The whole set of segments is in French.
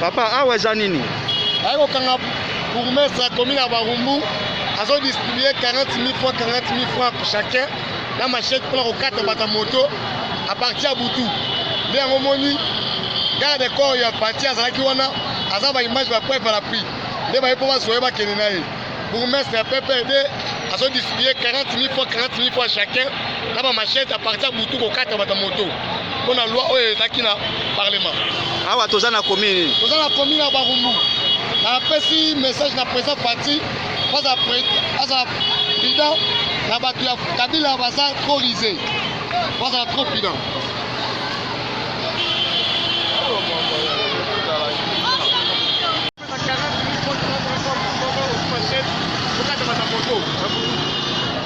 Papa, awa zanini? Ayo kanga bourgmestre la commune à Barumbu, a distribué 40 000 francs, 40 000 francs pour chacun. Dans ma chèque pour le 4 bata moto à partir à Boutou. Les Romoni, garde de corps, il y a parti à Zalakiwana, à Zaba image va prendre la pluie. Les Baïpova Soeba Kenenaï. Bourgmestre la PPD a distribué 40 000 francs, 40 000 francs chacun. Dans ma chèque à partir à Boutou au 4 bata moto. On a loi qui na parlement. Ah ouais, toza na commune. Toza na commune à Barumbu. Na pesi message na présent parti. Pas à président. Na batu ya Kabila baza trop risé. Pas à trop pidant.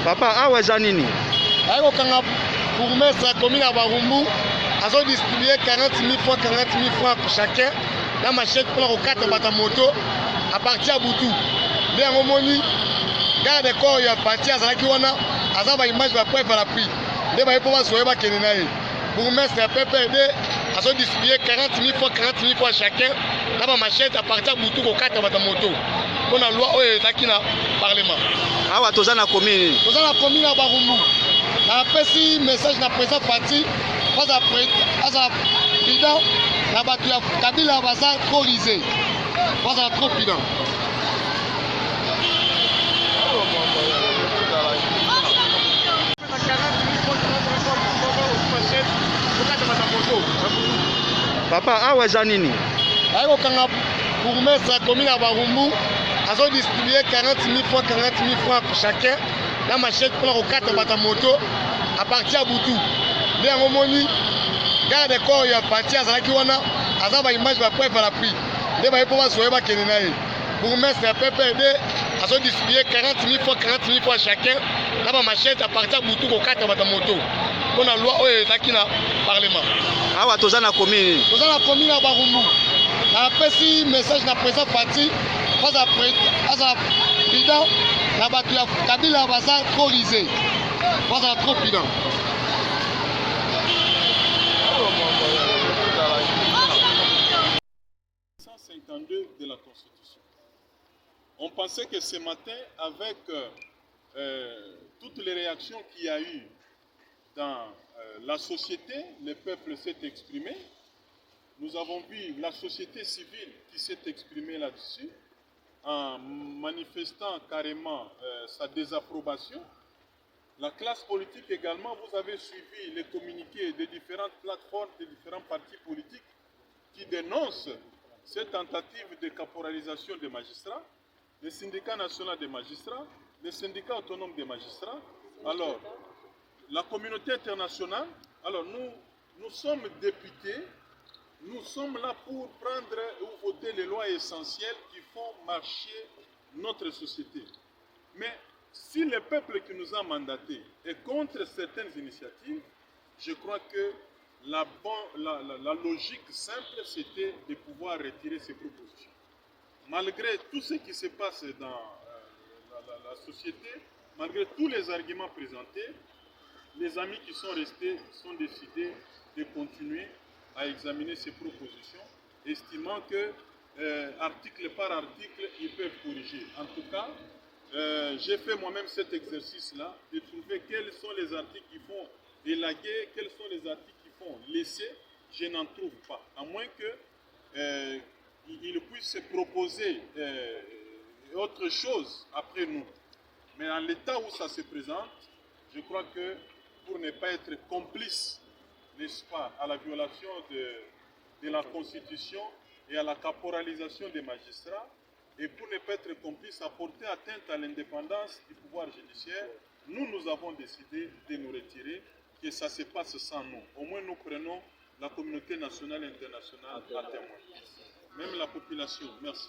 Papa, awa zanini? Ayo kanga bourgmestre la commune à Barumbu. A distribué 40 000 francs, 40 000 francs pour chacun. Dans ma chèque pour le 4 bata moto à partir à Boutou. Les Romoni, garde de corps, il y a parti à Zalakiwana, à Zaba image va prendre la pluie. Les Baïpova Soeba Kenenaï. Bourgmestre la PPD a distribué 40 000 francs, 40 000 francs chacun. Dans ma chèque à partir à Boutou au 4 bata moto. On a loi qui na parlement. Ah ouais, toza na commune. Toza na commune à Barumbu. Na pesi message na présent parti. Pas à président, la batu ya Kabila baza trop risé. Pas à trop pidant. Papa, awa zanini? Ayo kanga bourgmestre la commune à Barumbu. A distribué 40 000 francs, 40 000 francs pour chacun. Dans ma chèque pour le 4 bata moto à partir à Boutou. Les Romoni, garde de corps, il y a parti à Zalakiwana, à Zaba image va prendre la pluie. Les Baïpova Soeba Kenenaï. Bourgmestre la PPD a distribué 40 000 francs, 40 000 francs chacun. Dans ma chèque à partir à Boutou au 4 bata moto. On a loi qui na parlement. Ah ouais, toza na commune. Toza na commune à Barumbu. Na pesi message na présent parti. Pas à président, la batu ya Kabila baza trop risé. Pas à trop pidant. De la Constitution. On pensait que ce matin, avec toutes les réactions qu'il y a eu dans la société, le peuple s'est exprimé. Nous avons vu la société civile qui s'est exprimée là-dessus en manifestant carrément sa désapprobation. La classe politique également, vous avez suivi les communiqués des différentes plateformes, des différents partis politiques qui dénoncent cette tentative de caporalisation des magistrats, le syndicat national des magistrats, le syndicat autonome des magistrats. Alors, la communauté internationale, alors nous sommes députés, nous sommes là pour prendre ou voter les lois essentielles qui font marcher notre société. Mais si le peuple qui nous a mandatés est contre certaines initiatives, je crois que la logique simple, c'était de pouvoir retirer ces propositions. Malgré tout ce qui se passe dans la société, malgré tous les arguments présentés, les amis qui sont restés sont décidés de continuer à examiner ces propositions, estimant que, article par article, ils peuvent corriger. En tout cas, j'ai fait moi-même cet exercice-là, de trouver quels sont les articles qui font élaguer, quels sont les articles qui font laisser. Je n'en trouve pas, à moins qu'ils puissent proposer autre chose après nous. Mais en l'état où ça se présente, je crois que pour ne pas être complice, n'est-ce pas, à la violation de la Constitution et à la caporalisation des magistrats, et pour ne pas être complice à porter atteinte à l'indépendance du pouvoir judiciaire, nous avons décidé de nous retirer, que ça se passe sans nous. Au moins nous prenons la communauté nationale et internationale à témoin. Même la population. Merci.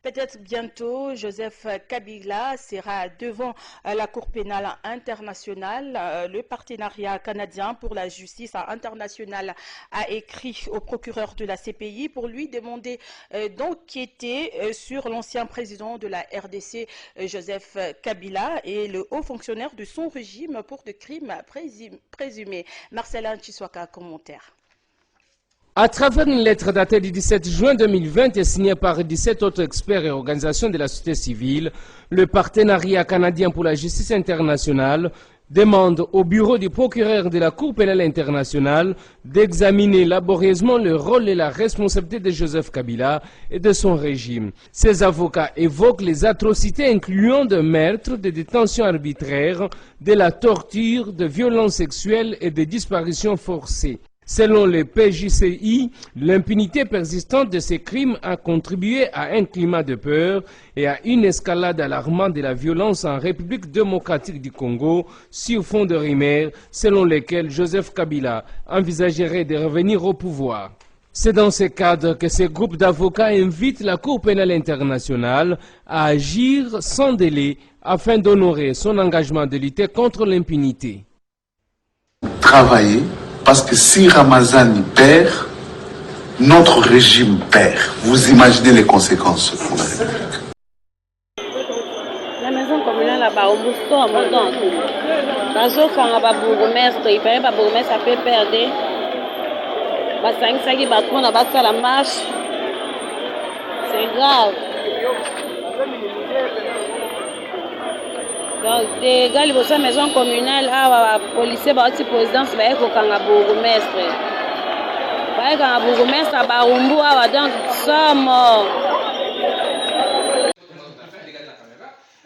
Peut-être bientôt, Joseph Kabila sera devant la Cour pénale internationale. Le partenariat canadien pour la justice internationale a écrit au procureur de la CPI pour lui demander d'enquêter sur l'ancien président de la RDC, Joseph Kabila, et le haut fonctionnaire de son régime pour de crimes présumés. Marcelin Chiswaka, commentaire. À travers une lettre datée du 17 juin 2020 et signée par 17 autres experts et organisations de la société civile, le partenariat canadien pour la justice internationale demande au bureau du procureur de la Cour pénale internationale d'examiner laborieusement le rôle et la responsabilité de Joseph Kabila et de son régime. Ces avocats évoquent les atrocités incluant de meurtres, de détentions arbitraires, de la torture, de violences sexuelles et de disparitions forcées. Selon le PJCI, l'impunité persistante de ces crimes a contribué à un climat de peur et à une escalade alarmante de la violence en République démocratique du Congo sur fond de rumeurs selon lesquelles Joseph Kabila envisagerait de revenir au pouvoir. C'est dans ce cadre que ce groupe d'avocats invite la Cour pénale internationale à agir sans délai afin d'honorer son engagement de lutter contre l'impunité. Travailler. Parce que si Ramazani perd, notre régime perd. Vous imaginez les conséquences pour la République. La maison communale à Baoumousto, à Mondon. Bazo Kanga Babourgmestre, il paraît que Babourgmestre a fait perdre. Basangisaki Batron a battu la marche. C'est grave. Donc, des gars, ils vont la maison communale, la police, la présidence, ils vont aller bourgmestre. Ils vont aller bourgmestre à Barumbu, donc, ça mort.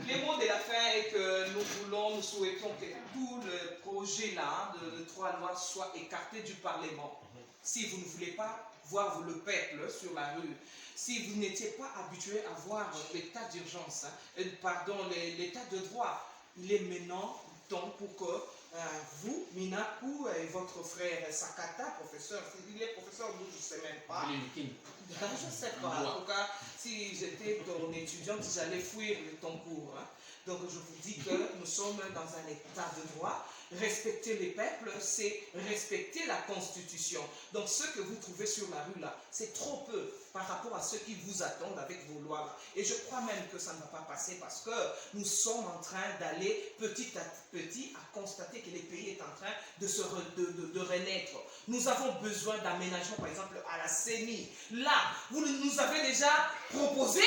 Les mots de la fin est que nous souhaitons que tout le projet-là de 3 lois soit écarté du Parlement. Si vous ne voulez pas voir le peuple sur la rue, si vous n'étiez pas habitué à voir l'état d'urgence, l'état de droit, il est maintenant temps pour que vous, Minakou, et votre frère Sakata, professeur, il est professeur, nous, je ne sais même pas. Je ne sais pas. En tout cas, si j'étais ton étudiante, j'allais fuir ton cours. Donc je vous dis que nous sommes dans un état de droit. Respecter les peuples, c'est respecter la Constitution. Donc ce que vous trouvez sur la rue là, c'est trop peu par rapport à ce qui vous attendent avec vos lois là. Et je crois même que ça ne va pas passer parce que nous sommes en train d'aller petit à petit à constater que le pays est en train de renaître. Nous avons besoin d'aménagement, par exemple à la CENI. Là, vous nous avez déjà proposé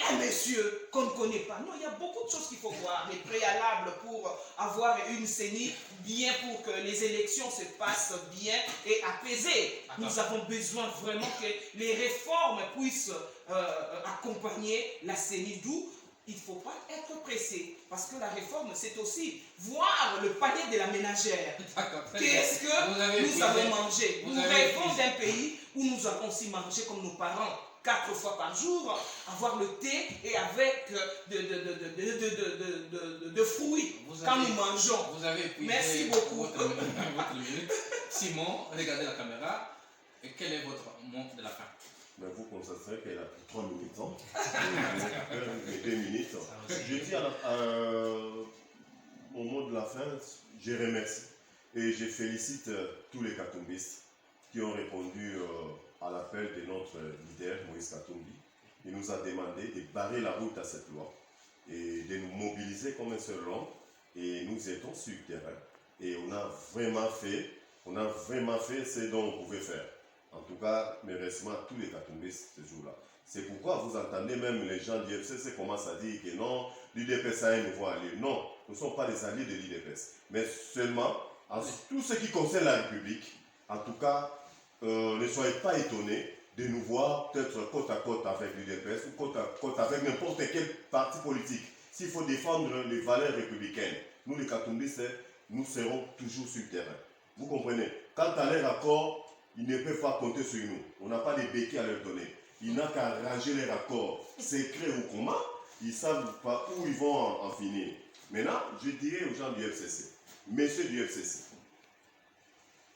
un monsieur qu'on ne connaît pas. Non, il y a beaucoup de choses qu'il faut voir, les préalables pour avoir une CENI, bien pour que les élections se passent bien et apaisées. Nous avons besoin vraiment que les réformes puissent accompagner la CENI, d'où il ne faut pas être pressé, parce que la réforme, c'est aussi voir le panier de la ménagère. Qu'est-ce que nous avons mangé? Nous rêvons d'un pays où nous avons aussi mangé comme nos parents. 4 fois par jour, avoir le thé et avec de fruits quand nous mangeons. Vous avez épuisé. Merci beaucoup. Votre minute. Simon, regardez la caméra. Et quel est votre mot de la fin? Mais vous constaterez qu'elle a pris 3 minutes. Et 2 minutes. Je dis au mot de la fin, je remercie et je félicite tous les katumbistes qui ont répondu à l'appel de notre leader, Moïse Katumbi. Il nous a demandé de barrer la route à cette loi et de nous mobiliser comme un seul homme. Et nous étions sur le terrain. Et on a vraiment fait ce dont on pouvait faire. En tout cas, mes remerciements à tous les katumbistes ce jour-là. C'est pourquoi vous entendez même les gens du FCC commencent à dire que non, l'UDPS a un nouveau allié. Non, nous ne sommes pas des alliés de l'UDPS. Mais seulement, en tout ce qui concerne la République, en tout cas, ne soyez pas étonnés de nous voir peut-être côte à côte avec l'UDPS ou côte à côte avec n'importe quel parti politique. S'il faut défendre les valeurs républicaines, nous les katumbistes, nous serons toujours sur le terrain. Vous comprenez? Quant à leur accord, ils ne peuvent pas compter sur nous. On n'a pas de béquilles à leur donner. Ils n'ont qu'à arranger leur accord secret ou comment. Ils ne savent pas où ils vont en finir. Maintenant, je dirais aux gens du FCC, messieurs du FCC,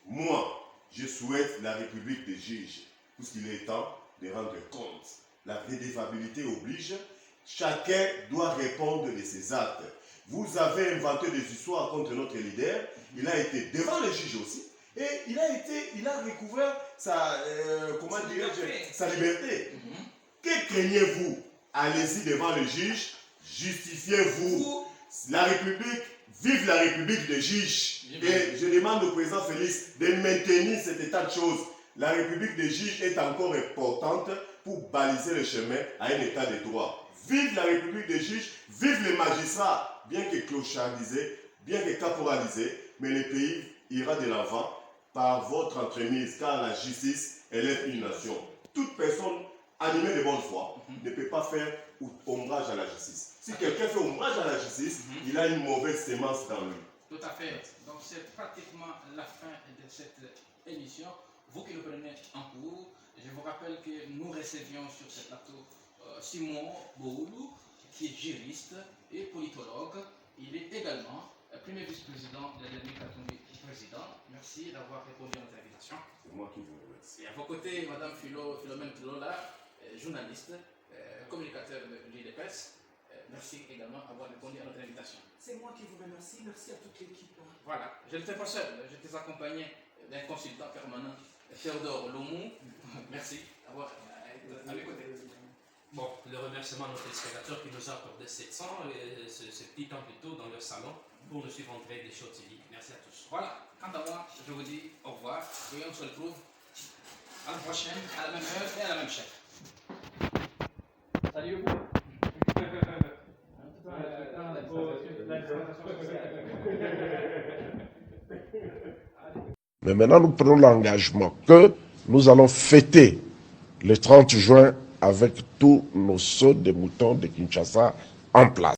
moi, je souhaite la République des juges, puisqu'il est temps de rendre compte. La redevabilité oblige, chacun doit répondre de ses actes. Vous avez inventé des histoires contre notre leader, il a été devant le juge aussi, et il a recouvert sa liberté. Que craignez-vous? Allez-y devant le juge, justifiez-vous. La République, vive la République des juges. Et je demande au président Félix de maintenir cet état de choses. la République des juges est encore importante pour baliser le chemin à un état de droit. Vive la République des juges, vive les magistrats, bien que clochardisés, bien que caporalisés, mais le pays ira de l'avant par votre entremise, car la justice élève une nation. Toute personne animée de bonne foi ne peut pas faire ombrage à la justice. Si quelqu'un fait ombrage à la justice, il a une mauvaise sémence dans lui. Tout à fait. Donc c'est pratiquement la fin de cette émission. Vous qui le prenez en cours, je vous rappelle que nous recevions sur ce plateau Simon Boulou, qui est juriste et politologue. Il est également premier vice-président de l'Académie catholique président. Merci d'avoir répondu à notre invitation. C'est moi qui vous remercie. Et à vos côtés, Madame Philomène Lola, journaliste, communicateur de l'IDPS. Merci également d'avoir répondu à notre invitation. C'est moi qui vous remercie. Merci à toute l'équipe. Voilà, je n'étais pas seul, j'étais accompagné d'un consultant permanent, Théodore Lomou. Merci d'avoir été à mes côtés. Bon, le remerciement à nos téléspectateurs qui nous a accordé ce petit temps plus tôt dans leur salon pour nous suivre en direct des Show TV. Merci à tous. Voilà, quant à moi, je vous dis au revoir et on se retrouve à la prochaine, à la même heure et à la même chaîne. Salut vous. Mais maintenant, nous prenons l'engagement que nous allons fêter le 30 juin avec tous nos sauts de moutons de Kinshasa en place.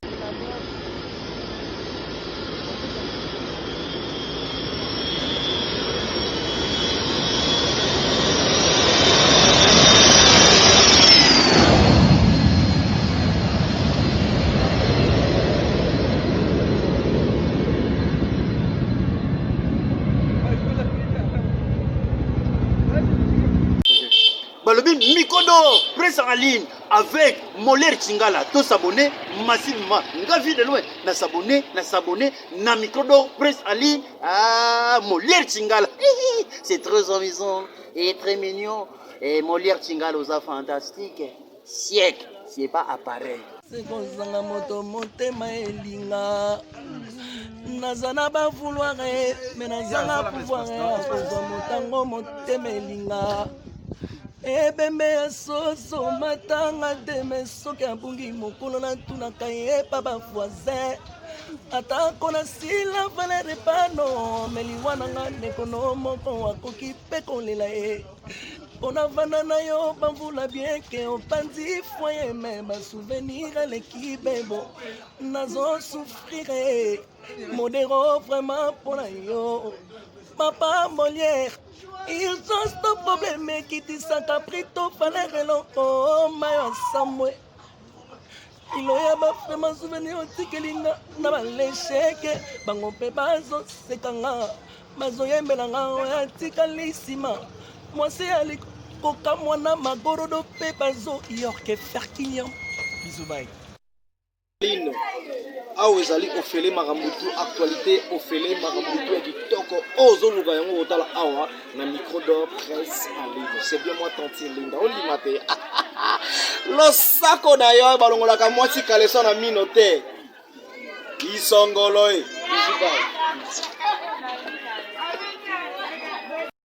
Mikodo, presse en ligne avec Moller Chingala. Tous s'abonner massivement. Nga vie de loin. Na s'abonner, na Mikodo, presse en ligne. Ah, Moller Chingala. C'est très amusant et très mignon. Et Moller Chingala aux fantastique. Siècle, c'est pas appareil. C'est comme ça la moto monte ma elinga. Nazana ba vouloir mais nazana pouvoir. Motango monte ma elinga. Ebembe ya soso matanga deme soki abungi mokolo na tunaka ye pa ba voisin atako na sila valere pano meliwana nga nekono moko akoki mpe kolela ye mpona vanda na yo bamvula bien ke opanzi foye me basouvenir eleki bebo nazosouffrire modero vraiment mpona yo papa Molière. Ils ont ce problème qui dit ça caprito fallait relongo mayo samwe. Il y a vraiment souvenir aussi que linga na balesheke bango pe bazo sekanga bazo yembelanga oya tikalisima. Moi c'est ali koka mwana magorodo pe bazo yorke ferkinyam. Bisous bye. Awa ezali ofele makambutu actualité ofele makambutu ya kitoko ozoluka yango otala awa na Microdor presse en ligne. C'est bien moi tanti linda ondima te losako na yo balongolaka mwasi kaleso na mino te isongolo e.